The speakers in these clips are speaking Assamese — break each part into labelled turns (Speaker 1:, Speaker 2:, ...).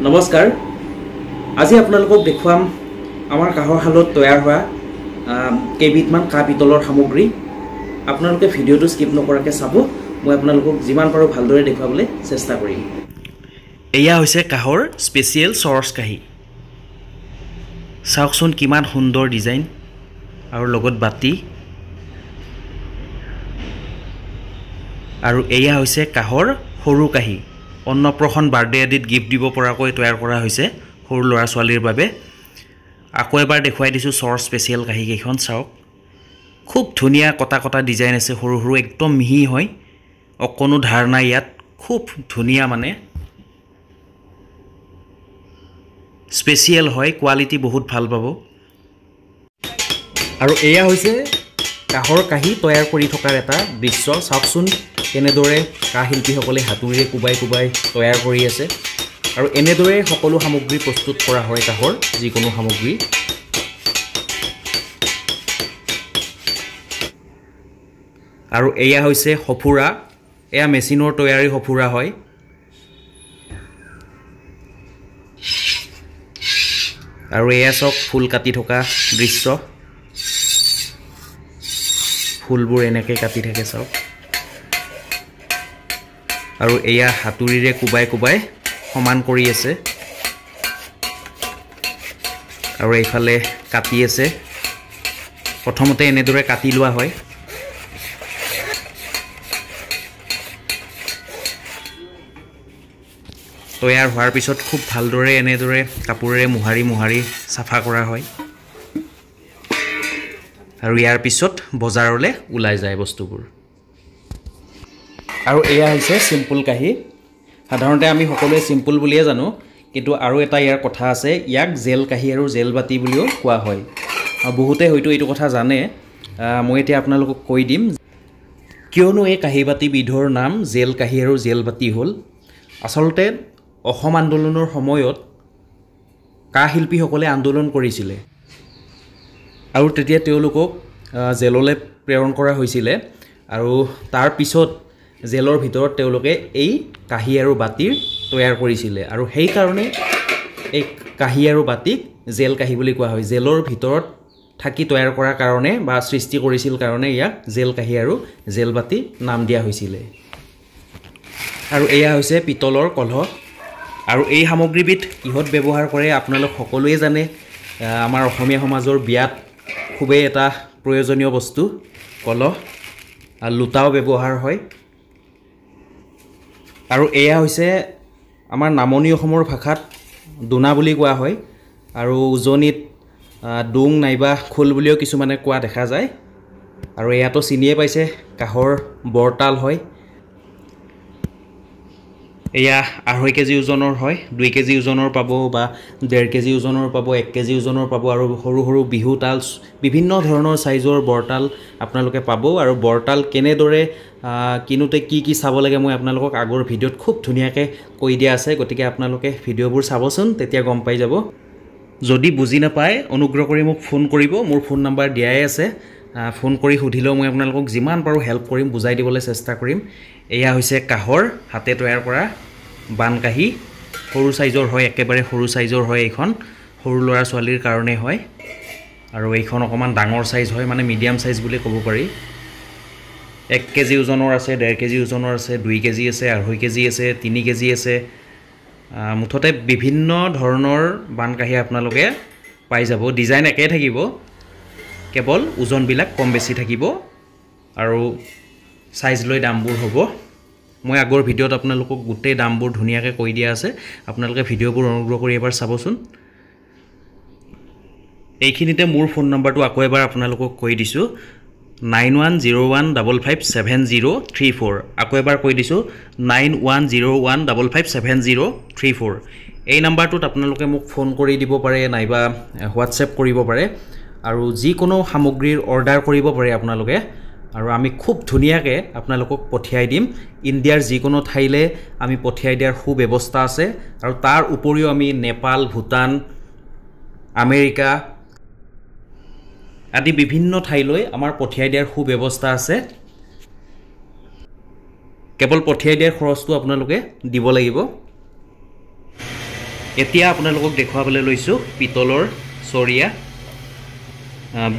Speaker 1: নমস্কাৰ আজি আপোনালোকক দেখুৱাম আমাৰ কাহৰ হালত তৈয়াৰ হোৱা কেইবিধমান কাঁহ পিতলৰ সামগ্ৰী আপোনালোকে ভিডিঅটো স্কিপ নকৰাকৈ চাব মই আপোনালোকক যিমান পাৰো ভালদৰে দেখুৱাবলৈ চেষ্টা কৰিম এয়া হৈছে কাহৰ স্পেচিয়েল চৰচ কাহি চাওকচোন কিমান সুন্দৰ ডিজাইন আৰু লগত বাতি আৰু এয়া হৈছে কাহৰ সৰু কাহি অন্নপ্ৰসন বাৰ্থডে আদিত গিফ্ট দিব পৰাকৈ তৈয়াৰ কৰা হৈছে সৰু ল'ৰা ছোৱালীৰ বাবে আকৌ এবাৰ দেখুৱাই দিছো চৰ স্পেচিয়েল কাহি কেইখন চাওক খুব ধুনীয়া কটা কটা ডিজাইন আছে সৰু সৰু একদম মিহি হয় অকনো ধাৰ নাই ইয়াত খুব ধুনীয়া মানে স্পেচিয়েল হয় কোৱালিটি বহুত ভাল পাব আৰু এয়া হৈছে কাহৰ কাহি তৈয়াৰ কৰি থকাৰ এটা দৃশ্য চাওকচোন কেনেদৰে কাহ শিল্পীসকলে হাতুৰিৰে কুবাই কুবাই তৈয়াৰ কৰি আছে আৰু এনেদৰে সকলো সামগ্ৰী প্ৰস্তুত কৰা হয় কাহৰ যিকোনো সামগ্ৰী আৰু এয়া হৈছে সফুৰা এয়া মেচিনৰ তৈয়াৰী সফুৰা হয় আৰু এয়া চক ফুল কাটি থকা দৃশ্য ফুলবোৰ এনেকৈ কাটি থাকে চাওক আৰু এয়া হাতুৰিৰে কুবাই কুবাই সমান কৰি আছে আৰু এইফালে কাটি আছে প্ৰথমতে এনেদৰে কাটি লোৱা হয় তৈয়াৰ হোৱাৰ পিছত খুব ভালদৰে এনেদৰে কাপোৰেৰে মোহাৰি মোহাৰি চাফা কৰা হয় আৰু ইয়াৰ পিছত বজাৰলৈ ওলাই যায় বস্তুবোৰ আৰু এয়া হৈছে সিম্পল কাহি সাধাৰণতে আমি সকলোৱে সিম্পল বুলিয়ে জানো কিন্তু আৰু এটা ইয়াৰ কথা আছে ইয়াক জেল কাহি আৰু জেল বাতি বুলিও কোৱা হয় আৰু বহুতে হয়তো এইটো কথা জানে মই এতিয়া আপোনালোকক কৈ দিম কিয়নো এই কাহি বাতি বিধৰ নাম জেল কাহি আৰু জেল বাতি হ'ল আচলতে অসম আন্দোলনৰ সময়ত কাহ শিল্পীসকলে আন্দোলন কৰিছিলে আৰু তেতিয়া তেওঁলোকক জেললৈ প্ৰেৰণ কৰা হৈছিলে আৰু তাৰ পিছত জেলৰ ভিতৰত তেওঁলোকে এই কাহি আৰু বাতিৰ তৈয়াৰ কৰিছিলে আৰু সেই কাৰণে এই কাহি আৰু বাতিক জেল কাহি বুলি কোৱা হয় জেলৰ ভিতৰত থাকি তৈয়াৰ কৰাৰ কাৰণে বা সৃষ্টি কৰিছিল কাৰণে ইয়াক জেল কাহি আৰু জেল বাতি নাম দিয়া হৈছিলে আৰু এয়া হৈছে পিতলৰ কলহ আৰু এই সামগ্ৰীবিধ কিহত ব্যৱহাৰ কৰে আপোনালোক সকলোৱে জানে আমাৰ অসমীয়া সমাজৰ বিয়াত খুবেই এটা প্ৰয়োজনীয় বস্তু কলহ আৰু লুটাও ব্যৱহাৰ হয় আৰু এয়া হৈছে আমাৰ নামনি অসমৰ ভাষাত দোনা বুলি কোৱা হয় আৰু উজনিত ডুং নাইবা খোল বুলিও কিছুমানে কোৱা দেখা যায় আৰু এয়াতো চিনিয়ে পাইছে কাহৰ বৰতাল হয় এয়া 2.5 কেজি ওজনৰ হয় 2 কেজি ওজনৰ পাব বা 1.5 কেজি ওজনৰ পাব 1 কেজি ওজনৰ পাব আৰু সৰু সৰু বিহু তাল বিভিন্ন ধৰণৰ সাইজৰ বৰতাল আপোনালোকে পাব আৰু বৰতাল কেনেদৰে কিনুতে কি চাব লাগে মই আপোনালোকক আগৰ ভিডিঅ'ত খুব ধুনীয়াকৈ কৈ দিয়া আছে গতিকে আপোনালোকে ভিডিঅ'বোৰ চাবচোন তেতিয়া গম পাই যাব যদি বুজি নাপায় অনুগ্ৰহ কৰি মোক ফোন কৰিব মোৰ ফোন নম্বৰ দিয়াই আছে ফোন কৰি সুধিলেও মই আপোনালোকক যিমান পাৰো হেল্প কৰিম বুজাই দিবলৈ চেষ্টা কৰিম এয়া হৈছে কাহৰ হাতে তৈয়াৰ কৰা বান কাহি সৰু সাইজৰ হয় একেবাৰে সৰু সাইজৰ হয় এইখন সৰু ল'ৰা ছোৱালীৰ কাৰণে হয় আৰু এইখন অকমান ডাঙৰ সাইজ হয় মানে মিডিয়াম সাইজ বুলি ক'ব পাৰি 1 কেজি ওজনৰ আছে 1.5 কেজি ওজনৰ আছে 2 কেজি আছে 2.5 কেজি আছে 3 কেজি আছে মুঠতে বিভিন্ন ধৰণৰ বান কাহি আপোনালোকে পাই যাব ডিজাইন একে থাকিব কেৱল ওজনবিলাক কম বেছি থাকিব আৰু সাইজ লৈ দামবোৰ হ'ব মই আগৰ ভিডিঅ'ত আপোনালোকক গোটেই দামবোৰ ধুনীয়াকৈ কৈ দিয়া আছে আপোনালোকে ভিডিঅ'বোৰ অনুগ্ৰহ কৰি এবাৰ চাবচোন এইখিনিতে মোৰ ফোন নম্বৰটো আকৌ এবাৰ আপোনালোকক কৈ দিছো 9101557034 আকৌ এবাৰ কৈ দিছো 9101557034 এই নম্বৰটোত আপোনালোকে মোক ফোন কৰি দিব পাৰে নাইবা হোৱাটছএপ কৰিব পাৰে আৰু যিকোনো সামগ্ৰীৰ অৰ্ডাৰ কৰিব পাৰে আপোনালোকে আৰু আমি খুব ধুনীয়াকৈ আপোনালোকক পঠিয়াই দিম ইণ্ডিয়াৰ যিকোনো ঠাইলে আমি পঠিয়াই দিয়াৰ সুব্যৱস্থা আছে আৰু তাৰ উপৰিও আমি নেপাল ভুটান আমেৰিকা আদি বিভিন্ন ঠাইলৈ আমাৰ পঠিয়াই দিয়াৰ সুব্যৱস্থা আছে কেৱল পঠিয়াই দিয়াৰ খৰচটো আপোনালোকে দিব লাগিব এতিয়া আপোনালোকক দেখুৱাবলৈ লৈছোঁ পিতলৰ চৰিয়া,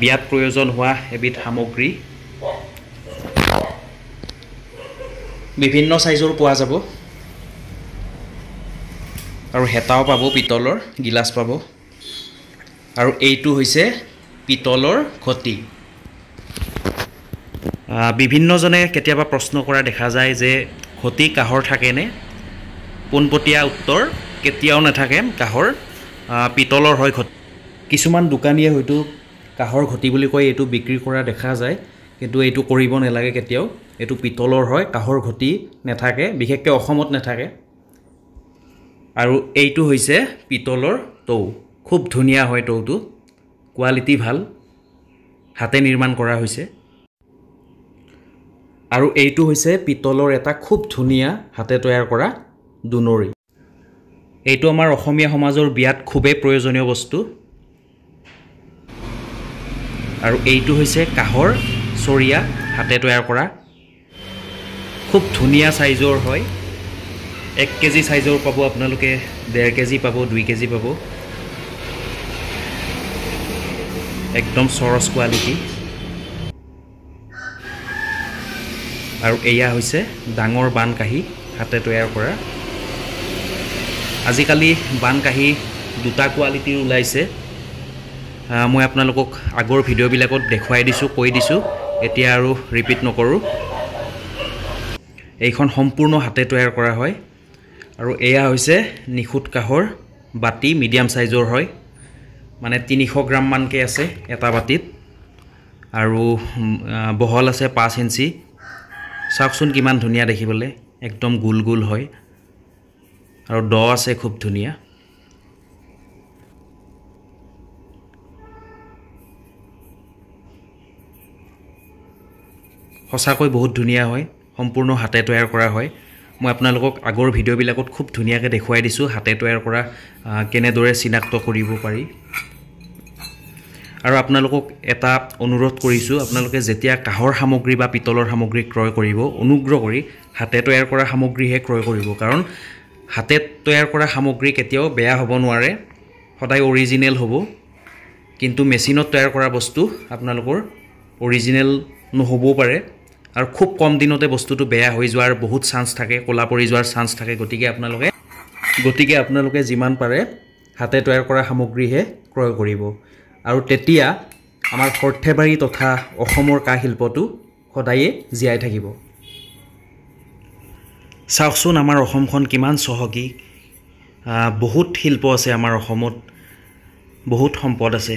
Speaker 1: বিয়াত প্ৰয়োজন হোৱা এবিধ সামগ্ৰী। বিভিন্ন চাইজৰ পোৱা যাব আৰু হেতাও পাব, পিতলৰ গিলাচ পাব। আৰু এইটো হৈছে পিতলৰ ঘটি। বিভিন্নজনে কেতিয়াবা প্ৰশ্ন কৰা দেখা যায় যে ঘটি কাঁহৰ থাকেনে? পোনপটীয়া উত্তৰ, কেতিয়াও নাথাকে কাঁহৰ, পিতলৰ হয় ঘটি। কিছুমান দোকানীয়ে হয়তো কাঁহৰ ঘটি বুলি কৈ এইটো বিক্ৰী কৰা দেখা যায়, কিন্তু এইটো কৰিব নালাগে কেতিয়াও। এইটো পিতলৰ হয়, কাঁহৰ ঘটি নাথাকে, বিশেষকৈ অসমত নাথাকে। আৰু এইটো হৈছে পিতলৰ টৌ। খুব ধুনীয়া হয় টৌটো, কোৱালিটি ভাল, হাতে নিৰ্মাণ কৰা হৈছে। আৰু এইটো হৈছে পিতলৰ এটা খুব ধুনীয়া হাতে তৈয়াৰ কৰা দুনৰি। এইটো আমাৰ অসমীয়া সমাজৰ বিয়াত খুবেই প্ৰয়োজনীয় বস্তু। আৰু এইটো হৈছে কাঁহৰ চৰিয়া, হাতে তৈয়াৰ কৰা, খুব ধুনীয়া চাইজৰ হয়। 1 কেজি চাইজৰ পাব আপোনালোকে, 1.5 কেজি পাব, 2 কেজি পাব, একদম চৰচ কোৱালিটি। আৰু এয়া হৈছে ডাঙৰ বান কাঁহী, হাতে তৈয়াৰ কৰা। আজিকালি বান কাঁহী দুটা কোৱালিটিৰ ওলাইছে। মই আপোনালোকক আগৰ ভিডিঅ'বিলাকত দেখুৱাই দিছোঁ, কৈ দিছোঁ, এতিয়া আৰু ৰিপিট নকৰোঁ। এইখন সম্পূৰ্ণ হাতে তৈয়াৰ কৰা হয়। আৰু এয়া হৈছে নিখুঁত কাঁহৰ বাতি, মিডিয়াম চাইজৰ হয়, মানে 300 গ্ৰামমানকৈ আছে এটা বাতিত। আৰু বহল আছে 5 ইঞ্চি। চাওকচোন কিমান ধুনীয়া দেখিবলৈ, একদম গোল গোল হয়। আৰু দ আছে খুব ধুনীয়া। সঁচাকৈ বহুত ধুনীয়া হয়, সম্পূৰ্ণ হাতে তৈয়াৰ কৰা হয়। মই আপোনালোকক আগৰ ভিডিঅ'বিলাকত খুব ধুনীয়াকৈ দেখুৱাই দিছোঁ হাতে তৈয়াৰ কৰা কেনেদৰে চিনাক্ত কৰিব পাৰি। আৰু আপোনালোকক এটা অনুৰোধ কৰিছোঁ, আপোনালোকে যেতিয়া কাঁহৰ সামগ্ৰী বা পিতলৰ সামগ্ৰী ক্ৰয় কৰিব, অনুগ্ৰহ কৰি হাতে তৈয়াৰ কৰা সামগ্ৰীহে ক্ৰয় কৰিব। কাৰণ হাতে তৈয়াৰ কৰা সামগ্ৰী কেতিয়াও বেয়া হ'ব নোৱাৰে, সদায় অৰিজিনেল হ'ব। কিন্তু মেচিনত তৈয়াৰ কৰা বস্তু আপোনালোকৰ অৰিজিনেল নহ'বও পাৰে, আৰু খুব কম দিনতে বস্তুটো বেয়া হৈ যোৱাৰ বহুত চান্স থাকে, ক'লা পৰি যোৱাৰ চান্স থাকে। গতিকে আপোনালোকে যিমান পাৰে হাতে তৈয়াৰ কৰা সামগ্ৰীহে ক্ৰয় কৰিব। আৰু তেতিয়া আমাৰ সৰ্থেবাৰী তথা অসমৰ কাঁহ শিল্পটো সদায়ে জীয়াই থাকিব। চাওকচোন আমাৰ অসমখন কিমান চহকী, বহুত শিল্প আছে আমাৰ অসমত, বহুত সম্পদ আছে।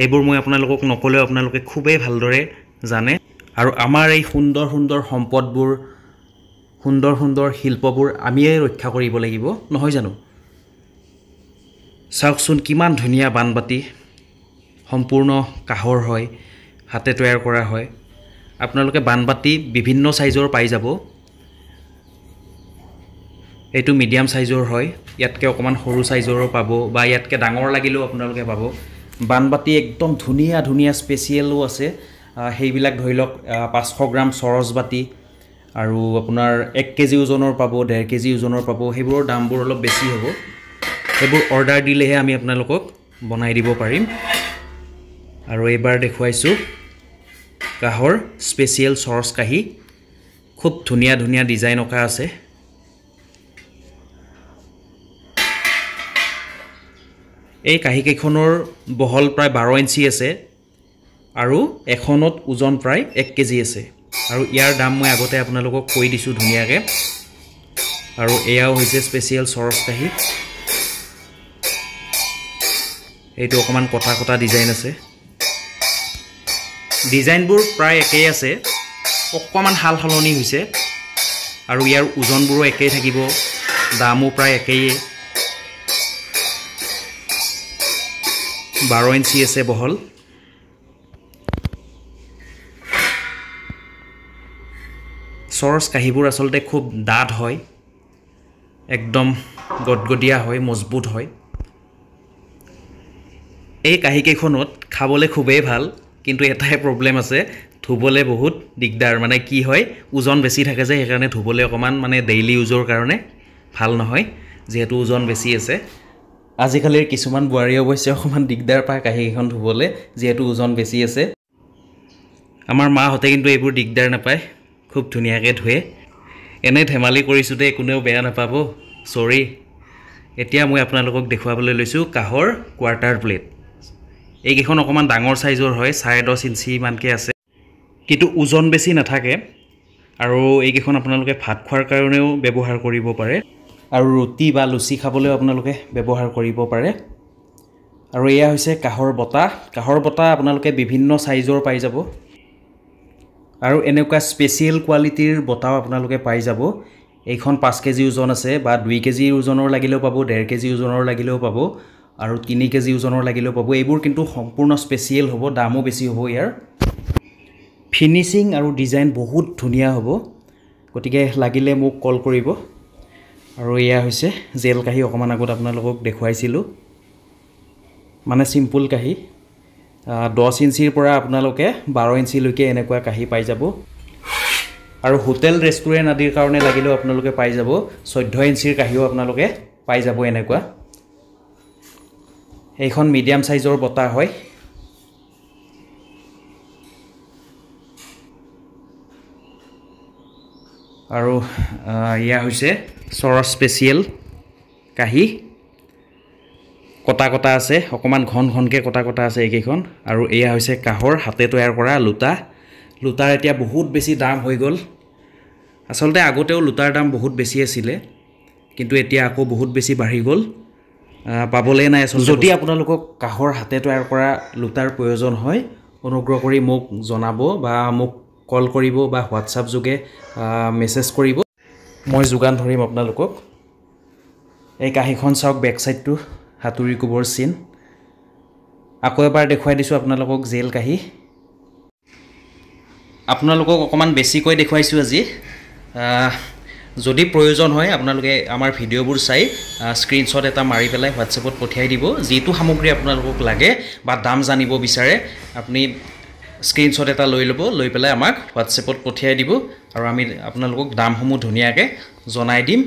Speaker 1: এইবোৰ মই আপোনালোকক নক'লেও আপোনালোকে খুবেই ভালদৰে জানে। আৰু আমাৰ এই সুন্দৰ সুন্দৰ সম্পদবোৰ, সুন্দৰ সুন্দৰ শিল্পবোৰ আমিয়ে ৰক্ষা কৰিব লাগিব, নহয় জানো? চাওকচোন কিমান ধুনীয়া বানবাতি, সম্পূৰ্ণ কাঁহৰ হয়, হাতে তৈয়াৰ কৰা হয়। আপোনালোকে বানবাতি বিভিন্ন চাইজৰ পাই যাব। এইটো মিডিয়াম চাইজৰ হয়, ইয়াতকৈ অকণমান সৰু চাইজৰো পাব, বা ইয়াতকৈ ডাঙৰ লাগিলেও আপোনালোকে পাব। বানবাতি একদম ধুনীয়া ধুনীয়া স্পেচিয়েলো আছে। সেইবিলাক ধৰি লওক 500 গ্ৰাম চৰচ বাতি, আৰু আপোনাৰ 1 কেজি ওজনৰ পাব, 1.5 কেজি ওজনৰ পাব। সেইবোৰৰ দামবোৰ অলপ বেছি হ'ব। সেইবোৰ অৰ্ডাৰ দিলেহে আমি আপোনালোকক বনাই দিব পাৰিম। আৰু এইবাৰ দেখুৱাইছোঁ কাঁহৰ স্পেচিয়েল চৰচ কাঁহী, খুব ধুনীয়া ধুনীয়া ডিজাইন অঁকা আছে। এই কাঁহীকেইখনৰ বহল প্ৰায় 12 ইঞ্চি আছে, আৰু এখনত ওজন প্ৰায় 1 কেজি আছে। আৰু ইয়াৰ দাম মই আগতে আপোনালোকক কৈ দিছোঁ ধুনীয়াকৈ। আৰু এয়াও হৈছে স্পেচিয়েল চৰচ কাঁহী। এইটো অকণমান কটা কটা ডিজাইন আছে। ডিজাইনবোৰ প্ৰায় একেই আছে, অকণমান সাল সলনি হৈছে। আৰু ইয়াৰ ওজনবোৰো একেই থাকিব, দামো প্ৰায় একেই। 12 ইঞ্চি আছে বহল। চৰচ কাঁহীবোৰ আচলতে খুব ডাঠ হয়, একদম গদগদীয়া হয়, মজবুত হয়। এই কাঁহীকেইখনত খাবলৈ খুবেই ভাল, কিন্তু এটাই প্ৰব্লেম আছে, ধুবলৈ বহুত দিগদাৰ। মানে কি হয়, ওজন বেছি থাকে যে, সেইকাৰণে ধুবলৈ অকণমান মানে ডেইলি ইউজৰ কাৰণে ভাল নহয়। যিহেতু ওজন বেছি আছে। আজিকালিৰ কিছুমান বোৱাৰী অৱশ্যে অকণমান দিগদাৰ পায় কাঁহীকেইখন ধুবলৈ, যিহেতু ওজন বেছি আছে। আমাৰ মাহঁতে কিন্তু এইবোৰ দিগদাৰ নাপায়, খুব ধুনীয়াকৈ ধুৱে। এনেই ধেমালি কৰিছোঁ দেই, কোনেও বেয়া নাপাব, চৰি। এতিয়া মই আপোনালোকক দেখুৱাবলৈ লৈছোঁ কাঁহৰ কোৱাৰ্টাৰ প্লেট। এইকেইখন অকণমান ডাঙৰ চাইজৰ হয়, 10.5 ইঞ্চিমানকৈ আছে, কিন্তু ওজন বেছি নাথাকে। আৰু এইকেইখন আপোনালোকে ভাত খোৱাৰ কাৰণেও ব্যৱহাৰ কৰিব পাৰে, আৰু ৰুটি বা লুচি খাবলৈও আপোনালোকে ব্যৱহাৰ কৰিব পাৰে। আৰু এয়া হৈছে কাঁহৰ বটা। কাঁহৰ বটা আপোনালোকে বিভিন্ন চাইজৰ পাই যাব, আৰু এনেকুৱা স্পেচিয়েল কোৱালিটিৰ বটাও আপোনালোকে পাই যাব। এইখন 5 কেজি ওজন আছে, বা 2 কেজি ওজনৰ লাগিলেও পাব, 1.5 কেজি ওজনৰ লাগিলেও পাব, আৰু 3 কেজি ওজনৰ লাগিলেও পাব। এইবোৰ কিন্তু সম্পূৰ্ণ স্পেচিয়েল হ'ব, দামো বেছি হ'ব ইয়াৰ। ফিনিচিং আৰু ডিজাইন বহুত ধুনীয়া হ'ব, গতিকে লাগিলে মোক কল কৰিব। আৰু এয়া হৈছে জেল কাঁহী, অকণমান আগত আপোনালোকক দেখুৱাইছিলোঁ, মানে চিম্পুল কাঁহী। 10 ইঞ্চিৰ পৰা আপোনালোকে 12 ইঞ্চিলৈকে এনেকুৱা কাঁহী পাই যাব। আৰু হোটেল ৰেষ্টুৰেণ্ট আদিৰ কাৰণে লাগিলেও আপোনালোকে পাই যাব। 14 ইঞ্চিৰ কাঁহীও আপোনালোকে পাই যাব এনেকুৱা। এইখন মিডিয়াম চাইজৰ বটা হয়। আৰু এয়া হৈছে চৰচ স্পেচিয়েল কাঁহী, কটা কটা আছে, অকণমান ঘনকৈ কটা কটা আছে এইকেইখন। আৰু এয়া হৈছে কাঁহৰ হাতে তৈয়াৰ কৰা লোটা। লোটাৰ এতিয়া বহুত বেছি দাম হৈ গ'ল। আচলতে আগতেও লোটাৰ দাম বহুত বেছি আছিলে, কিন্তু এতিয়া আকৌ বহুত বেছি বাঢ়ি গ'ল, পাবলৈ নাই আচলতে। যদি আপোনালোকক কাঁহৰ হাতে তৈয়াৰ কৰা লোটাৰ প্ৰয়োজন হয়, অনুগ্ৰহ কৰি মোক জনাব, বা মোক কল কৰিব, বা হোৱাটছআপ যোগে মেছেজ কৰিব, মই যোগান ধৰিম আপোনালোকক। এই কাঁহীখন চাওক, বেক চাইডটো হাতুৰি কোবৰ চিন। আকৌ এবাৰ দেখুৱাই দিছোঁ আপোনালোকক জেল কাঁহী। আপোনালোকক অকণমান বেছিকৈ দেখুৱাইছোঁ আজি। যদি প্ৰয়োজন হয় আপোনালোকে আমাৰ ভিডিঅ'বোৰ চাই স্ক্ৰীনশ্বট এটা মাৰি পেলাই হোৱাটছএপত পঠিয়াই দিব। যিটো সামগ্ৰী আপোনালোকক লাগে বা দাম জানিব বিচাৰে, আপুনি স্ক্ৰীনশ্বট এটা লৈ ল'ব, লৈ পেলাই আমাক হোৱাটছএপত পঠিয়াই দিব, আৰু আমি আপোনালোকক দামসমূহ ধুনীয়াকৈ জনাই দিম।